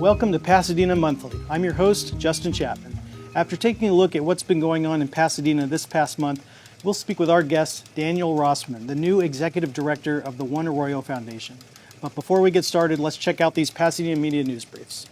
Welcome to Pasadena Monthly. I'm your host, Justin Chapman. After taking a look at what's been going on in Pasadena this past month, we'll speak with our guest, Daniel Rossman, the new Executive Director of the One Arroyo Foundation. But before we get started, let's check out these Pasadena Media News Briefs.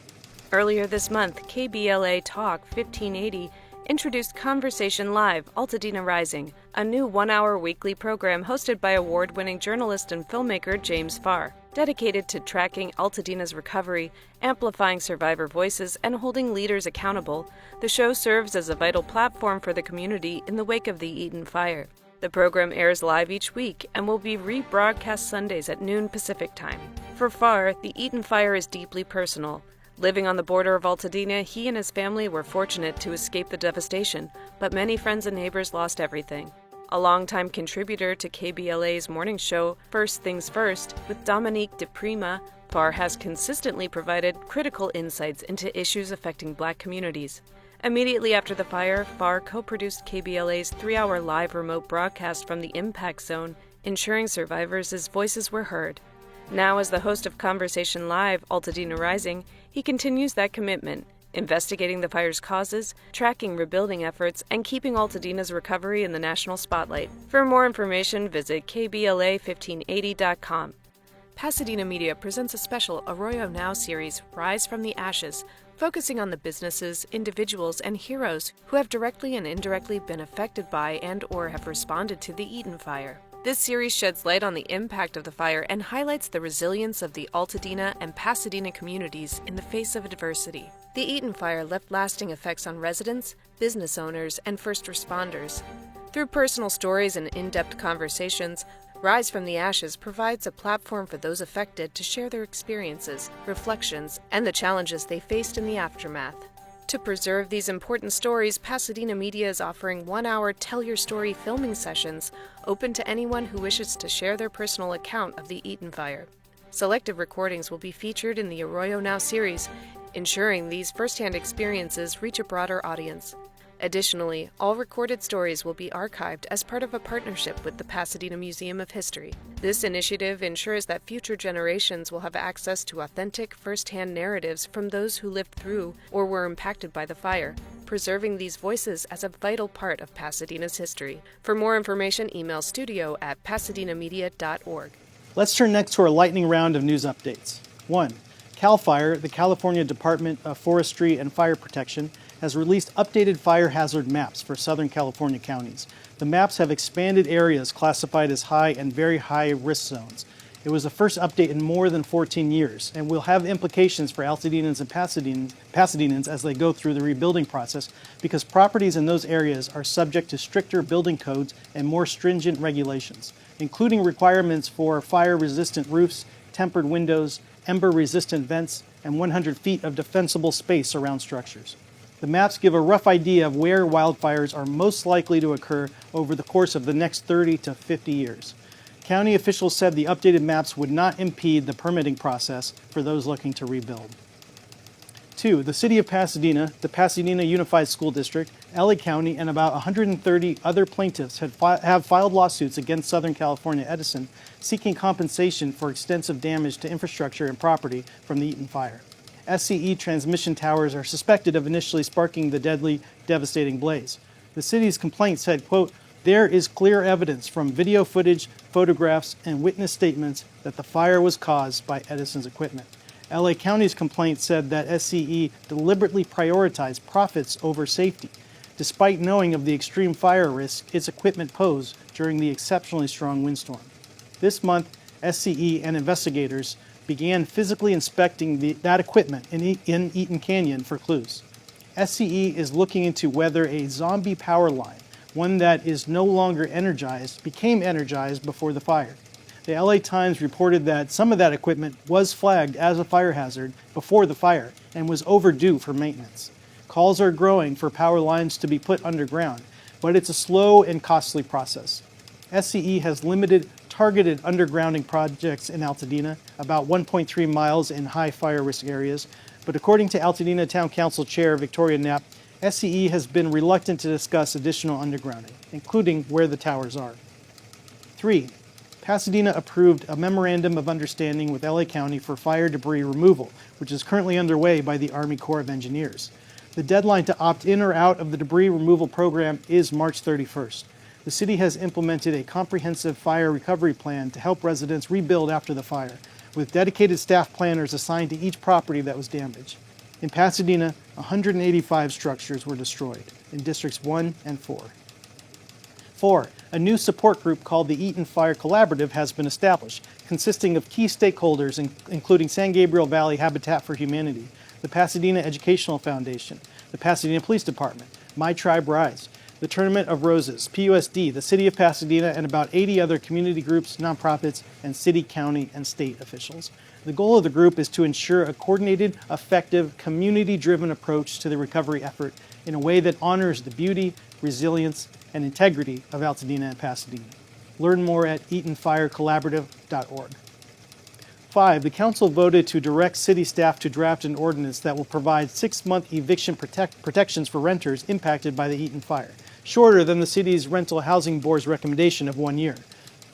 Earlier this month, KBLA Talk 1580 introduced Conversation Live, Altadena Rising, a new one-hour weekly program hosted by award-winning journalist and filmmaker James Farr, dedicated to tracking Altadena's recovery, amplifying survivor voices, and holding leaders accountable. The show serves as a vital platform for the community in the wake of the Eaton fire. The program airs live each week and will be rebroadcast Sundays at noon Pacific Time. For Farr, the Eaton fire is deeply personal. Living on the border of Altadena, he and his family were fortunate to escape the devastation, but many friends and neighbors lost everything. A longtime contributor to KBLA's morning show, First Things First, with Dominique DePrima, Farr has consistently provided critical insights into issues affecting Black communities. Immediately after the fire, Farr co-produced KBLA's 3-hour live remote broadcast from the impact zone, ensuring survivors' voices were heard. Now, as the host of Conversation Live, Altadena Rising, he continues that commitment, investigating the fire's causes, tracking rebuilding efforts, and keeping Altadena's recovery in the national spotlight. For more information, visit kbla1580.com. Pasadena Media presents a special Arroyo Now series, Rise from the Ashes, focusing on the businesses, individuals, and heroes who have directly and indirectly been affected by and/or have responded to the Eaton fire. This series sheds light on the impact of the fire and highlights the resilience of the Altadena and Pasadena communities in the face of adversity. The Eaton fire left lasting effects on residents, business owners, and first responders. Through personal stories and in-depth conversations, Rise from the Ashes provides a platform for those affected to share their experiences, reflections, and the challenges they faced in the aftermath. To preserve these important stories, Pasadena Media is offering one-hour Tell Your Story filming sessions open to anyone who wishes to share their personal account of the Eaton fire. Selected recordings will be featured in the Arroyo Now series, ensuring these first-hand experiences reach a broader audience. Additionally, all recorded stories will be archived as part of a partnership with the Pasadena Museum of History. This initiative ensures that future generations will have access to authentic, first-hand narratives from those who lived through or were impacted by the fire, preserving these voices as a vital part of Pasadena's history. For more information, email studio@pasadenamedia.org. Let's turn next to our lightning round of news updates. 1. CAL FIRE, the California Department of Forestry and Fire Protection, has released updated fire hazard maps for Southern California counties. The maps have expanded areas classified as high and very high risk zones. It was the first update in more than 14 years and will have implications for Altadenans and Pasadenans as they go through the rebuilding process because properties in those areas are subject to stricter building codes and more stringent regulations, including requirements for fire-resistant roofs, tempered windows, ember-resistant vents, and 100 feet of defensible space around structures. The maps give a rough idea of where wildfires are most likely to occur over the course of the next 30 to 50 years. County officials said the updated maps would not impede the permitting process for those looking to rebuild. 2. The City of Pasadena, the Pasadena Unified School District, LA County, and about 130 other plaintiffs have filed lawsuits against Southern California Edison seeking compensation for extensive damage to infrastructure and property from the Eaton fire. SCE transmission towers are suspected of initially sparking the deadly, devastating blaze. The city's complaint said, quote, "There is clear evidence from video footage, photographs, and witness statements that the fire was caused by Edison's equipment." LA County's complaint said that SCE deliberately prioritized profits over safety, despite knowing of the extreme fire risk its equipment posed during the exceptionally strong windstorm. This month, SCE and investigators began physically inspecting that equipment in Eaton Canyon for clues. SCE is looking into whether a zombie power line, one that is no longer energized, became energized before the fire. The LA Times reported that some of that equipment was flagged as a fire hazard before the fire and was overdue for maintenance. Calls are growing for power lines to be put underground, but it's a slow and costly process. SCE has limited targeted undergrounding projects in Altadena, about 1.3 miles in high fire risk areas, but according to Altadena Town Council Chair Victoria Knapp, SCE has been reluctant to discuss additional undergrounding, including where the towers are. 3. Pasadena approved a memorandum of understanding with LA County for fire debris removal, which is currently underway by the Army Corps of Engineers. The deadline to opt in or out of the debris removal program is March 31st. The city has implemented a comprehensive fire recovery plan to help residents rebuild after the fire, with dedicated staff planners assigned to each property that was damaged. In Pasadena, 185 structures were destroyed in Districts 1 and 4. 4. A new support group called the Eaton Fire Collaborative has been established, consisting of key stakeholders including San Gabriel Valley Habitat for Humanity, the Pasadena Educational Foundation, the Pasadena Police Department, My Tribe Rise, the Tournament of Roses, PUSD, the City of Pasadena, and about 80 other community groups, nonprofits, and city, county, and state officials. The goal of the group is to ensure a coordinated, effective, community-driven approach to the recovery effort in a way that honors the beauty, resilience, and integrity of Altadena and Pasadena. Learn more at eatonfirecollaborative.org. 5. The council voted to direct city staff to draft an ordinance that will provide 6-month eviction protections for renters impacted by the Eaton fire, shorter than the city's rental housing board's recommendation of 1 year.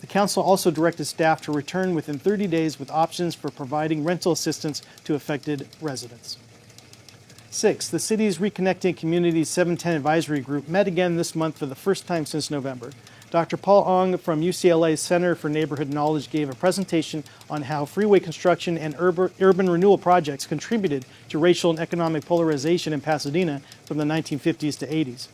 The council also directed staff to return within 30 days with options for providing rental assistance to affected residents. 6. The city's Reconnecting Communities 710 Advisory Group met again this month for the first time since November. Dr. Paul Ong from UCLA's Center for Neighborhood Knowledge gave a presentation on how freeway construction and urban renewal projects contributed to racial and economic polarization in Pasadena from the 1950s to 80s.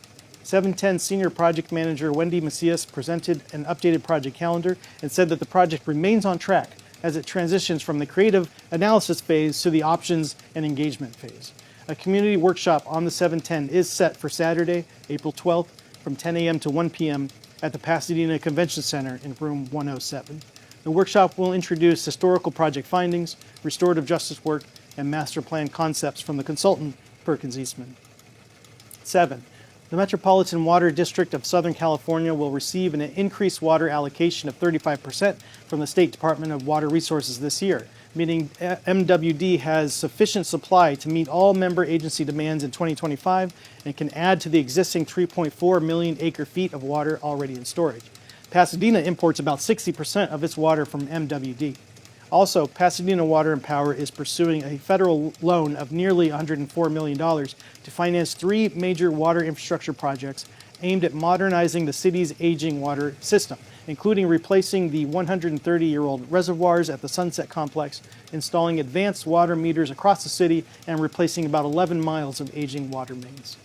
710 Senior Project Manager Wendy Macias presented an updated project calendar and said that the project remains on track as it transitions from the creative analysis phase to the options and engagement phase. A community workshop on the 710 is set for Saturday, April 12th from 10 a.m. to 1 p.m. at the Pasadena Convention Center in room 107. The workshop will introduce historical project findings, restorative justice work, and master plan concepts from the consultant, Perkins Eastman. 7. The Metropolitan Water District of Southern California will receive an increased water allocation of 35% from the State Department of Water Resources this year, meaning MWD has sufficient supply to meet all member agency demands in 2025 and can add to the existing 3.4 million acre-feet of water already in storage. Pasadena imports about 60% of its water from MWD. Also, Pasadena Water and Power is pursuing a federal loan of nearly $104 million to finance 3 major water infrastructure projects aimed at modernizing the city's aging water system, including replacing the 130-year-old reservoirs at the Sunset Complex, installing advanced water meters across the city, and replacing about 11 miles of aging water mains.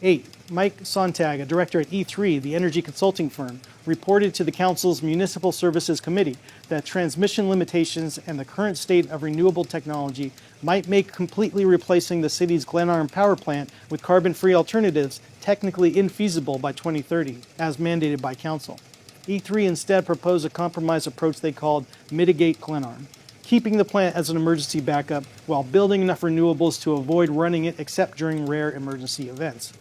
8. Mike Sontag, a director at E3, the energy consulting firm, reported to the Council's Municipal Services Committee that transmission limitations and the current state of renewable technology might make completely replacing the city's Glenarm power plant with carbon-free alternatives technically infeasible by 2030, as mandated by Council. E3 instead proposed a compromise approach they called Mitigate Glenarm, keeping the plant as an emergency backup while building enough renewables to avoid running it except during rare emergency events.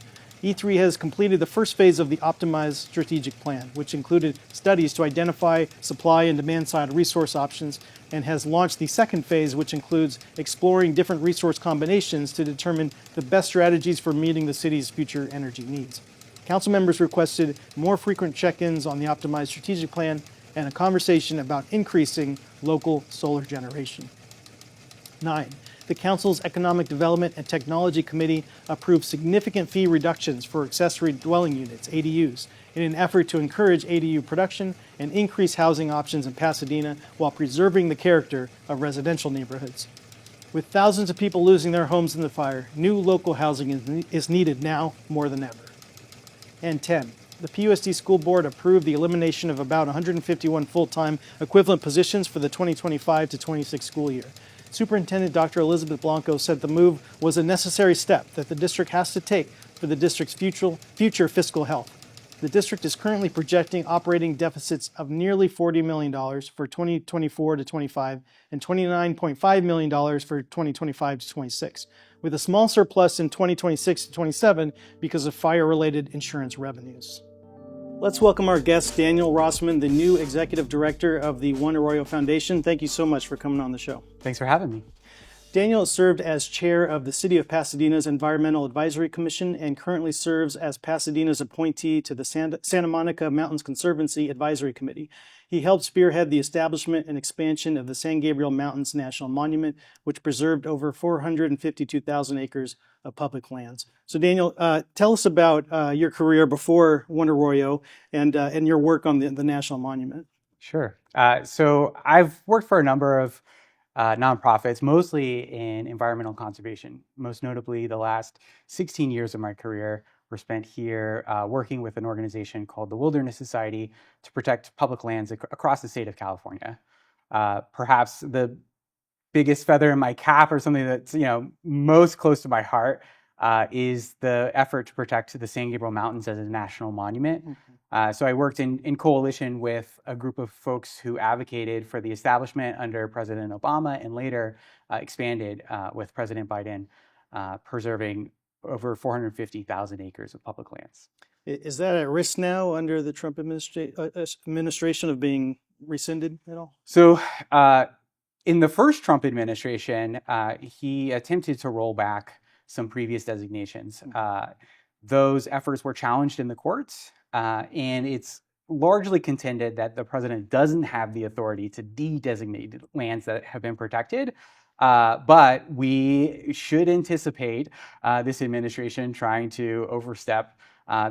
E3 has completed the first phase of the optimized strategic plan, which included studies to identify supply and demand side resource options, and has launched the second phase, which includes exploring different resource combinations to determine the best strategies for meeting the city's future energy needs. Council members requested more frequent check-ins on the optimized strategic plan and a conversation about increasing local solar generation. 9. The Council's Economic Development and Technology Committee approved significant fee reductions for accessory dwelling units, ADUs, in an effort to encourage ADU production and increase housing options in Pasadena while preserving the character of residential neighborhoods. With thousands of people losing their homes in the fire, new local housing is needed now more than ever. And 10. The PUSD School Board approved the elimination of about 151 full-time equivalent positions for the 2025 to 26 school year. Superintendent Dr. Elizabeth Blanco said the move was a necessary step that the district has to take for the district's future fiscal health. The district is currently projecting operating deficits of nearly $40 million for 2024 to 25 and $29.5 million for 2025 to 26, with a small surplus in 2026 to 27 because of fire-related insurance revenues. Let's welcome our guest, Daniel Rossman, the new Executive Director of the One Arroyo Foundation. Thank you so much for coming on the show. Thanks for having me. Daniel served as chair of the City of Pasadena's Environmental Advisory Commission and currently serves as Pasadena's appointee to the Santa Monica Mountains Conservancy Advisory Committee. He helped spearhead the establishment and expansion of the San Gabriel Mountains National Monument, which preserved over 452,000 acres of public lands. So Daniel, tell us about your career before One Arroyo and your work on the National Monument. Sure. So I've worked for a number of nonprofits, mostly in environmental conservation. Most notably, the last 16 years of my career were spent here working with an organization called the Wilderness Society to protect public lands across the state of California. Perhaps the biggest feather in my cap, or something that's most close to my heart, is the effort to protect the San Gabriel Mountains as a national monument. So I worked in coalition with a group of folks who advocated for the establishment under President Obama, and later expanded with President Biden, preserving over 450,000 acres of public lands. Is that at risk now under the Trump administration of being rescinded at all? So in the first Trump administration, he attempted to roll back some previous designations. Those efforts were challenged in the courts, and it's largely contended that the president doesn't have the authority to de-designate lands that have been protected. But we should anticipate this administration trying to overstep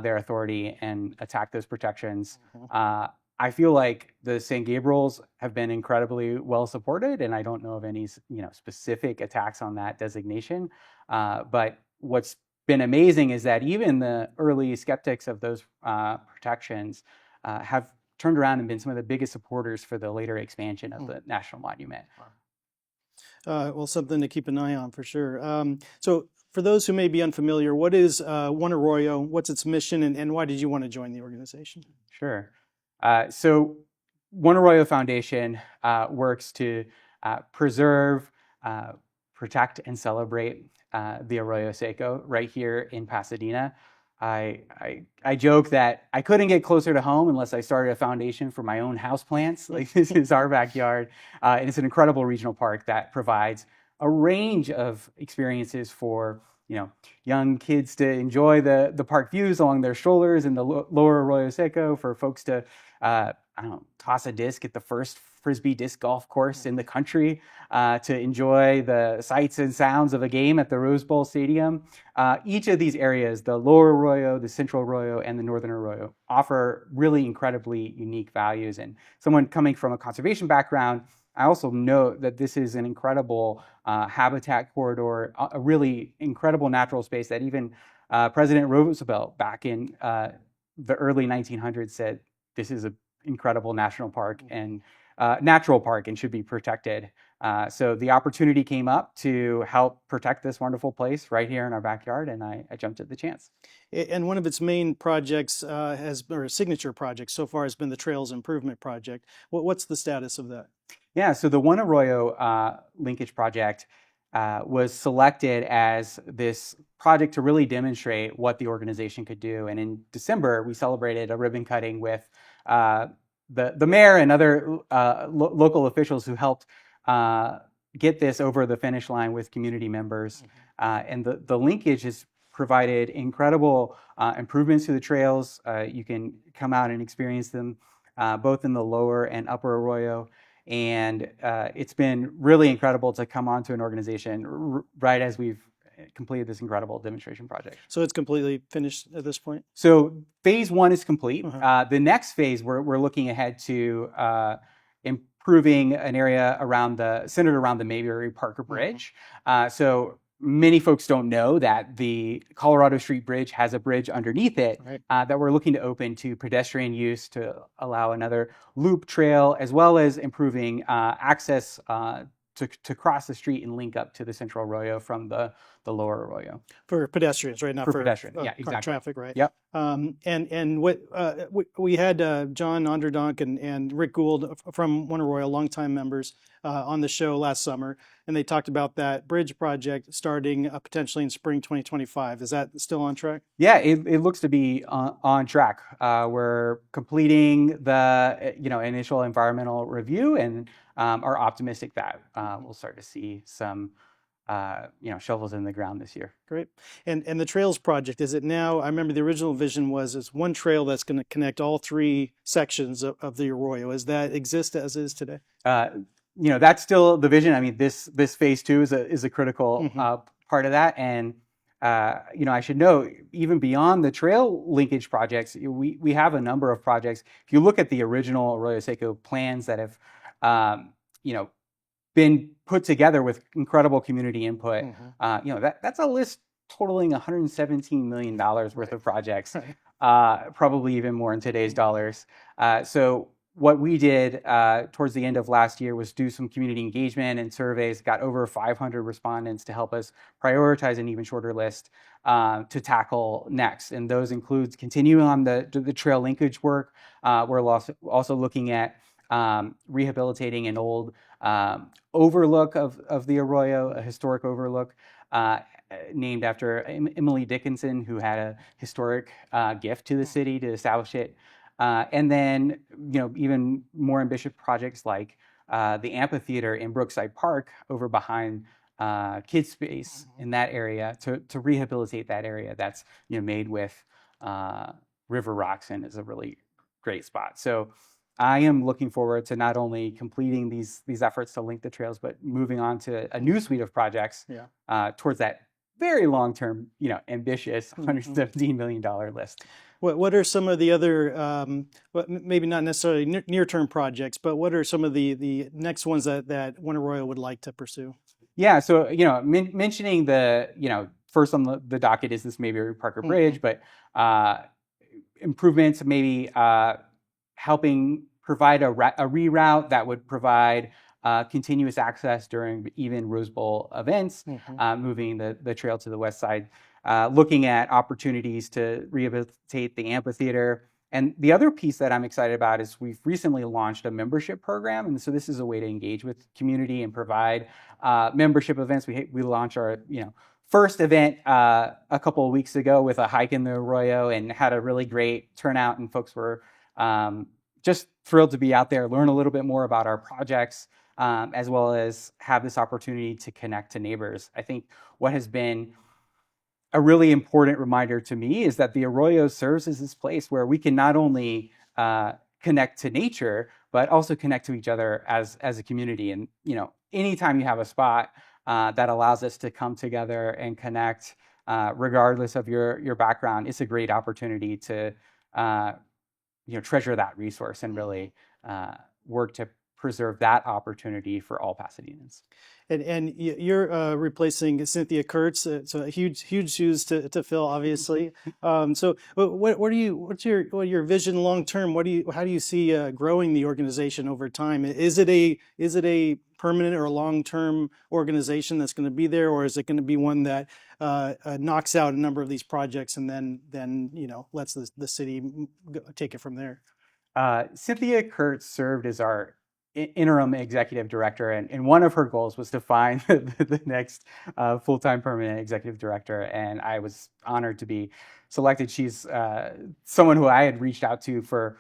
their authority and attack those protections. I feel like the San Gabriels have been incredibly well supported, and I don't know of any specific attacks on that designation. But what's been amazing is that even the early skeptics of those protections have turned around and been some of the biggest supporters for the later expansion of the national monument. Well, something to keep an eye on for sure. So for those who may be unfamiliar, what is One Arroyo? What's its mission, and why did you want to join the organization? Sure. So One Arroyo Foundation works to preserve, protect, and celebrate the Arroyo Seco right here in Pasadena. I joke that I couldn't get closer to home unless I started a foundation for my own houseplants. Like, this is our backyard. And it's an incredible regional park that provides a range of experiences for young kids to enjoy the park views along their strollers in the lower Arroyo Seco, for folks to toss a disc at the first Frisbee disc golf course in the country, to enjoy the sights and sounds of a game at the Rose Bowl Stadium. Each of these areas, the lower Arroyo, the central Arroyo, and the northern Arroyo, offer really incredibly unique values. And someone coming from a conservation background, I also know that this is an incredible habitat corridor, a really incredible natural space that even President Roosevelt back in the early 1900s said this is an incredible national park and natural park and should be protected. So the opportunity came up to help protect this wonderful place right here in our backyard, and I jumped at the chance. And one of its main projects or signature projects so far has been the Trails Improvement Project. What's the status of that? Yeah, so the One Arroyo linkage project was selected as this project to really demonstrate what the organization could do. And in December, we celebrated a ribbon cutting with the mayor and other local officials who helped get this over the finish line with community members. And the linkage has provided incredible improvements to the trails. You can come out and experience them both in the lower and upper Arroyo. And it's been really incredible to come onto an organization right as we've completed this incredible demonstration project. So it's completely finished at this point? So phase one is complete. The next phase, we're looking ahead to improving an area centered around the Mayberry Parker Bridge. So many folks don't know that the Colorado Street Bridge has a bridge underneath it that we're looking to open to pedestrian use to allow another loop trail, as well as improving access to cross the street and link up to the central Arroyo from the lower Arroyo. For pedestrians, right? Not for pedestrians, yeah, exactly. Traffic, right? Yep. And what we had John Onderdonk and Rick Gould from One Arroyo, longtime members, on the show last summer, and they talked about that bridge project starting potentially in spring 2025. Is that still on track? Yeah, it looks to be on track. We're completing the initial environmental review, and are optimistic that we'll start to see some shovels in the ground this year. Great. And the Trails project, is it now, I remember the original vision was it's one trail that's going to connect all three sections of the Arroyo. Does that exist as is today? That's still the vision. I mean, this phase 2 is a critical part of that. And I should note, even beyond the trail linkage projects, we have a number of projects. If you look at the original Arroyo Seco plans that have, been put together with incredible community input, that's a list totaling $117 million worth of projects, probably even more in today's dollars. So what we did towards the end of last year was do some community engagement and surveys, got over 500 respondents to help us prioritize an even shorter list to tackle next. And those includes continuing on the trail linkage work. We're also looking at rehabilitating an old overlook of the Arroyo, a historic overlook named after Emily Dickinson, who had a historic gift to the city to establish it. And then, even more ambitious projects like the amphitheater in Brookside Park over behind Kids Space in that area to rehabilitate that area that's made with river rocks and is a really great spot. So I am looking forward to not only completing these efforts to link the trails, but moving on to a new suite of projects towards that very long-term, ambitious $117 million list. What are some of the other, maybe not necessarily near-term projects, but what are some of the next ones that One Arroyo would like to pursue? Yeah, so mentioning the first on the docket is this Mayberry Parker Bridge, but improvements, maybe helping provide a reroute that would provide continuous access during even Rose Bowl events, moving the trail to the west side, looking at opportunities to rehabilitate the amphitheater. And the other piece that I'm excited about is we've recently launched a membership program. And so this is a way to engage with community and provide membership events. We launched our first event a couple of weeks ago with a hike in the Arroyo and had a really great turnout, and folks were just thrilled to be out there, learn a little bit more about our projects, as well as have this opportunity to connect to neighbors. I think what has been a really important reminder to me is that the Arroyo serves as this place where we can not only connect to nature, but also connect to each other as a community. And anytime you have a spot that allows us to come together and connect, regardless of your background, it's a great opportunity to treasure that resource and really work to preserve that opportunity for all Pasadenans. And you're replacing Cynthia Kurtz, so huge shoes to fill, obviously. So what's your vision long term? How do you see growing the organization over time? Is it a permanent or long term organization that's going to be there, or is it going to be one that knocks out a number of these projects and then lets the city take it from there? Cynthia Kurtz served as our interim executive director, and one of her goals was to find the next full-time permanent executive director, and I was honored to be selected. She's someone who I had reached out to for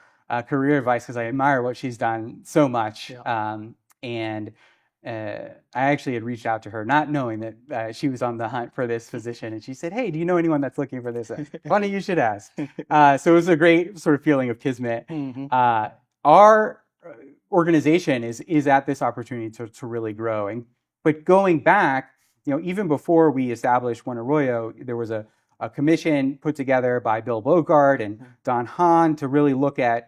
career advice because I admire what she's done so much. And I actually had reached out to her not knowing that she was on the hunt for this position, and she said, "Hey, do you know anyone that's looking for this? Funny you should ask." So it was a great sort of feeling of kismet. Our organization is at this opportunity to really grow. But going back, even before we established One Arroyo, there was a commission put together by Bill Bogart and Don Hahn to really look at,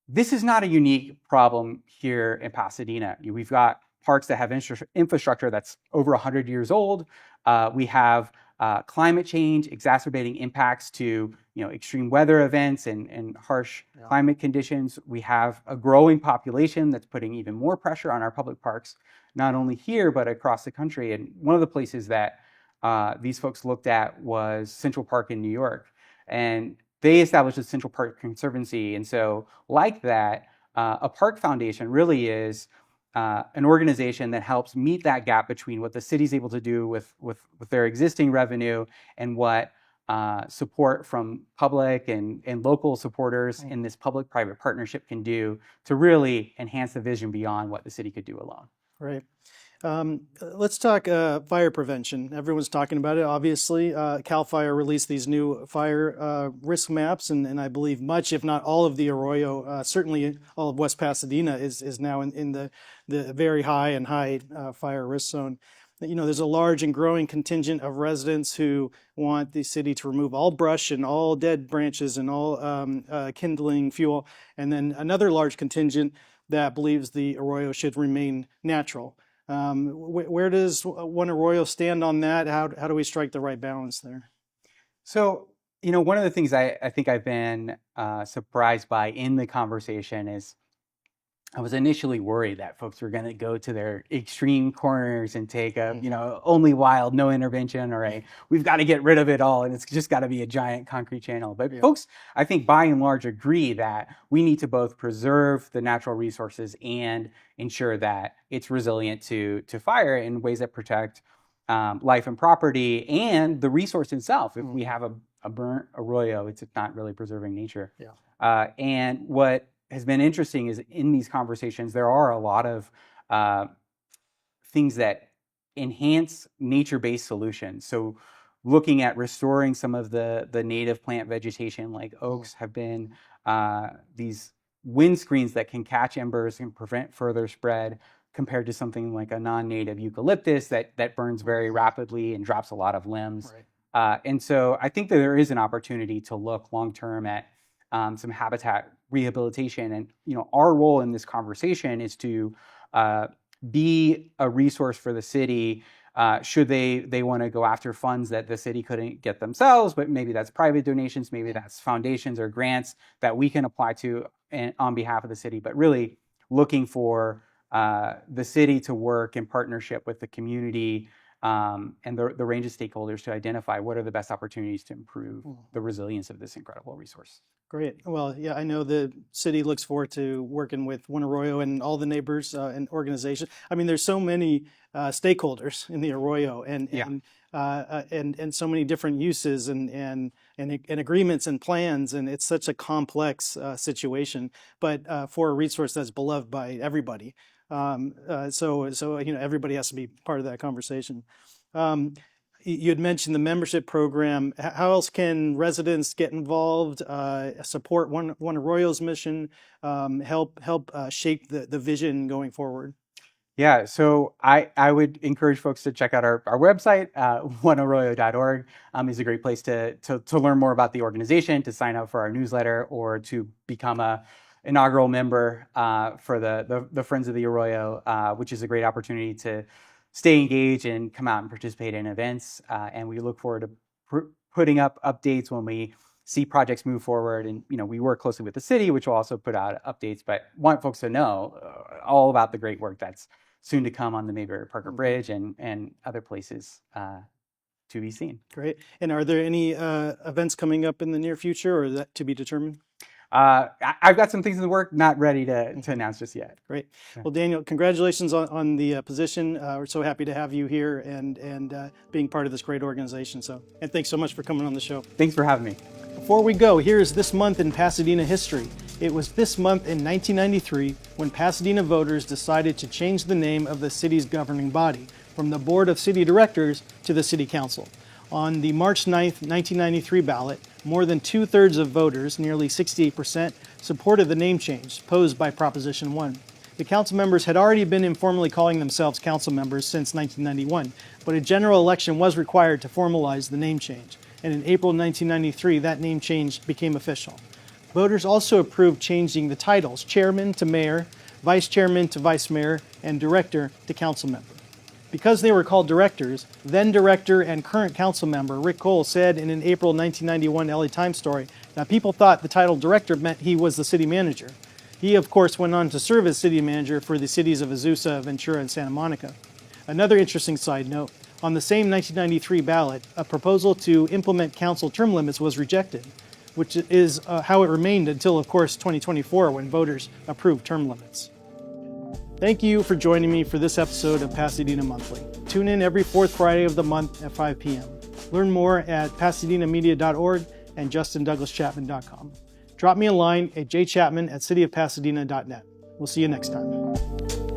this is not a unique problem here in Pasadena. We've got parks that have infrastructure that's over 100 years old. We have climate change exacerbating impacts to extreme weather events and harsh climate conditions. We have a growing population that's putting even more pressure on our public parks, not only here, but across the country. And one of the places that these folks looked at was Central Park in New York. And they established a Central Park Conservancy. And so like that, a park foundation really is an organization that helps meet that gap between what the city's able to do with their existing revenue and what support from public and local supporters in this public-private partnership can do to really enhance the vision beyond what the city could do alone. Right. Let's talk fire prevention. Everyone's talking about it, obviously. CAL FIRE released these new fire risk maps, and I believe much, if not all of the Arroyo, certainly all of West Pasadena is now in the very high and high fire risk zone. You know, there's a large and growing contingent of residents who want the city to remove all brush and all dead branches and all kindling fuel, and then another large contingent that believes the Arroyo should remain natural. Where does One Arroyo stand on that? How do we strike the right balance there? So, you know, one of the things I think I've been surprised by in the conversation is I was initially worried that folks were going to go to their extreme corners and take a, you know, only wild, no intervention, or we've got to get rid of it all and it's just got to be a giant concrete channel. But folks, I think by and large agree that we need to both preserve the natural resources and ensure that it's resilient to fire in ways that protect life and property and the resource itself. If we have a burnt arroyo, it's not really preserving nature. And what has been interesting is in these conversations, there are a lot of things that enhance nature-based solutions. So looking at restoring some of the native plant vegetation like oaks have been these windscreens that can catch embers and prevent further spread compared to something like a non-native eucalyptus that burns very rapidly and drops a lot of limbs. And so I think that there is an opportunity to look long-term at some habitat rehabilitation. And, you know, our role in this conversation is to be a resource for the city should they want to go after funds that the city couldn't get themselves, but maybe that's private donations, maybe that's foundations or grants that we can apply to on behalf of the city, but really looking for the city to work in partnership with the community and the range of stakeholders to identify what are the best opportunities to improve the resilience of this incredible resource. Great. Well, yeah, I know the city looks forward to working with One Arroyo and all the neighbors and organizations. I mean, there's so many stakeholders in the Arroyo and so many different uses and agreements and plans, and it's such a complex situation. But for a resource that's beloved by everybody, so you know, everybody has to be part of that conversation. You had mentioned the membership program. How else can residents get involved, support One Arroyo's mission, help shape the vision going forward? Yeah, so I would encourage folks to check out our website. onearroyo.org is a great place to learn more about the organization, to sign up for our newsletter, or to become a inaugural member for the Friends of the Arroyo, which is a great opportunity to stay engaged and come out and participate in events. And we look forward to putting up updates when we see projects move forward. And, you know, we work closely with the city, which will also put out updates, but want folks to know all about the great work that's soon to come on the Mayberry Parker Bridge and other places to be seen. Great. And are there any events coming up in the near future, or is that to be determined? I've got some things in the work, not ready to announce just yet. Great. Well, Daniel, congratulations on the position. We're so happy to have you here and being part of this great organization. And thanks so much for coming on the show. Thanks for having me. Before we go, here's this month in Pasadena history. It was this month in 1993 when Pasadena voters decided to change the name of the city's governing body from the Board of City Directors to the City Council. On the March 9th, 1993 ballot, more than 2/3 of voters, nearly 68%, supported the name change posed by Proposition 1. The council members had already been informally calling themselves council members since 1991, but a general election was required to formalize the name change. And in April 1993, that name change became official. Voters also approved changing the titles chairman to mayor, vice chairman to vice mayor, and director to council member. Because they were called directors, then director and current council member Rick Cole said in an April 1991 LA Times story that people thought the title director meant he was the city manager. He, of course, went on to serve as city manager for the cities of Azusa, Ventura, and Santa Monica. Another interesting side note, on the same 1993 ballot, a proposal to implement council term limits was rejected, which is how it remained until, of course, 2024 when voters approved term limits. Thank you for joining me for this episode of Pasadena Monthly. Tune in every fourth Friday of the month at 5 p.m. Learn more at pasadenamedia.org and justindouglaschapman.com. Drop me a line at jchapman@cityofpasadena.net. We'll see you next time.